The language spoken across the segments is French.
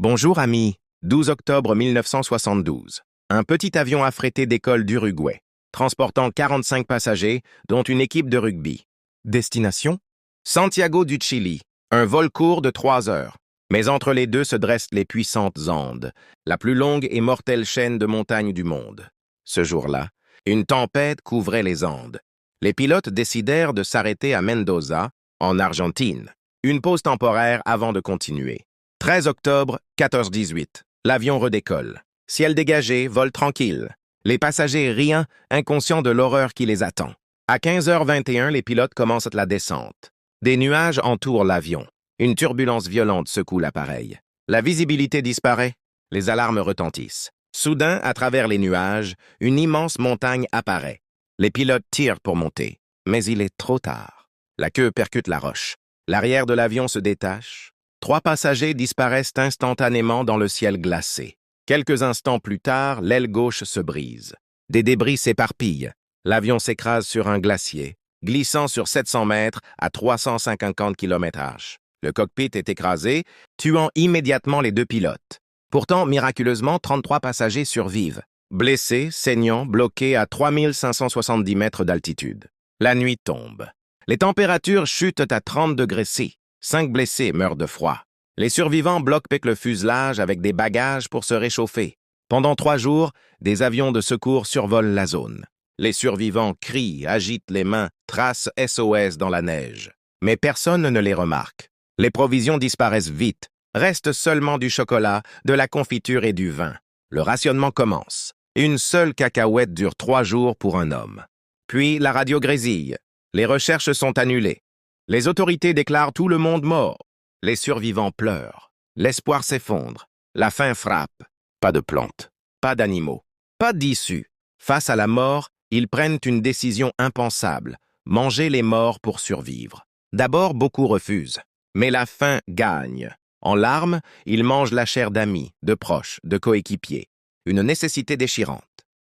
Bonjour amis, 12 octobre 1972. Un petit avion affrété décolle d'Uruguay, transportant 45 passagers, dont une équipe de rugby. Destination? Santiago du Chili. Un vol court de 3 heures. Mais entre les deux se dressent les puissantes Andes, la plus longue et mortelle chaîne de montagnes du monde. Ce jour-là, une tempête couvrait les Andes. Les pilotes décidèrent de s'arrêter à Mendoza, en Argentine. Une pause temporaire avant de continuer. 13 octobre, 14h18. L'avion redécolle. Ciel dégagé, vol tranquille. Les passagers riant, inconscients de l'horreur qui les attend. À 15h21, les pilotes commencent la descente. Des nuages entourent l'avion. Une turbulence violente secoue l'appareil. La visibilité disparaît. Les alarmes retentissent. Soudain, à travers les nuages, une immense montagne apparaît. Les pilotes tirent pour monter. Mais il est trop tard. La queue percute la roche. L'arrière de l'avion se détache. 3 passagers disparaissent instantanément dans le ciel glacé. Quelques instants plus tard, l'aile gauche se brise. Des débris s'éparpillent. L'avion s'écrase sur un glacier, glissant sur 700 mètres à 350 km/h. Le cockpit est écrasé, tuant immédiatement les 2 pilotes. Pourtant, miraculeusement, 33 passagers survivent, blessés, saignants, bloqués à 3570 mètres d'altitude. La nuit tombe. Les températures chutent à 30 degrés C. 5 blessés meurent de froid. Les survivants bloquent le fuselage avec des bagages pour se réchauffer. Pendant 3 jours, des avions de secours survolent la zone. Les survivants crient, agitent les mains, tracent SOS dans la neige. Mais personne ne les remarque. Les provisions disparaissent vite. Reste seulement du chocolat, de la confiture et du vin. Le rationnement commence. Une seule cacahuète dure 3 jours pour un homme. Puis la radio grésille. Les recherches sont annulées. Les autorités déclarent tout le monde mort. Les survivants pleurent. L'espoir s'effondre. La faim frappe. Pas de plantes. Pas d'animaux. Pas d'issue. Face à la mort, ils prennent une décision impensable. Manger les morts pour survivre. D'abord, beaucoup refusent. Mais la faim gagne. En larmes, ils mangent la chair d'amis, de proches, de coéquipiers. Une nécessité déchirante.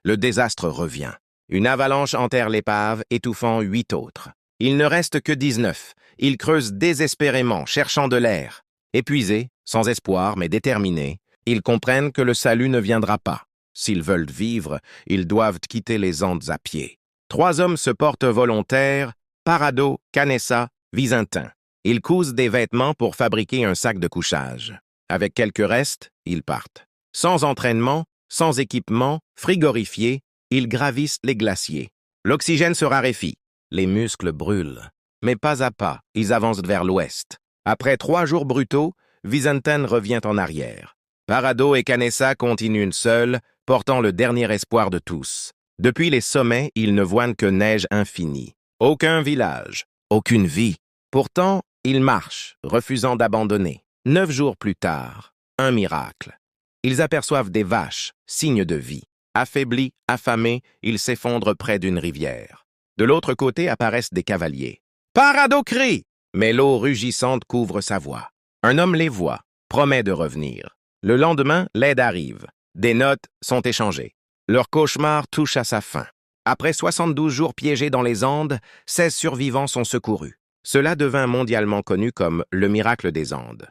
Le désastre revient. Une avalanche enterre l'épave, étouffant 8 autres. Il ne reste que 19. Ils creusent désespérément, cherchant de l'air. Épuisés, sans espoir mais déterminés, ils comprennent que le salut ne viendra pas. S'ils veulent vivre, ils doivent quitter les Andes à pied. 3 hommes se portent volontaires, Parado, Canessa, Visintin. Ils cousent des vêtements pour fabriquer un sac de couchage. Avec quelques restes, ils partent. Sans entraînement, sans équipement, frigorifiés, ils gravissent les glaciers. L'oxygène se raréfie. Les muscles brûlent. Mais pas à pas, ils avancent vers l'ouest. Après 3 jours brutaux, Visintin revient en arrière. Parado et Canessa continuent seuls, portant le dernier espoir de tous. Depuis les sommets, ils ne voient que neige infinie. Aucun village, aucune vie. Pourtant, ils marchent, refusant d'abandonner. 9 jours plus tard, un miracle. Ils aperçoivent des vaches, signe de vie. Affaiblis, affamés, ils s'effondrent près d'une rivière. De l'autre côté apparaissent des cavaliers. Parado crie! Mais l'eau rugissante couvre sa voix. Un homme les voit, promet de revenir. Le lendemain, l'aide arrive. Des notes sont échangées. Leur cauchemar touche à sa fin. Après 72 jours piégés dans les Andes, 16 survivants sont secourus. Cela devint mondialement connu comme le miracle des Andes.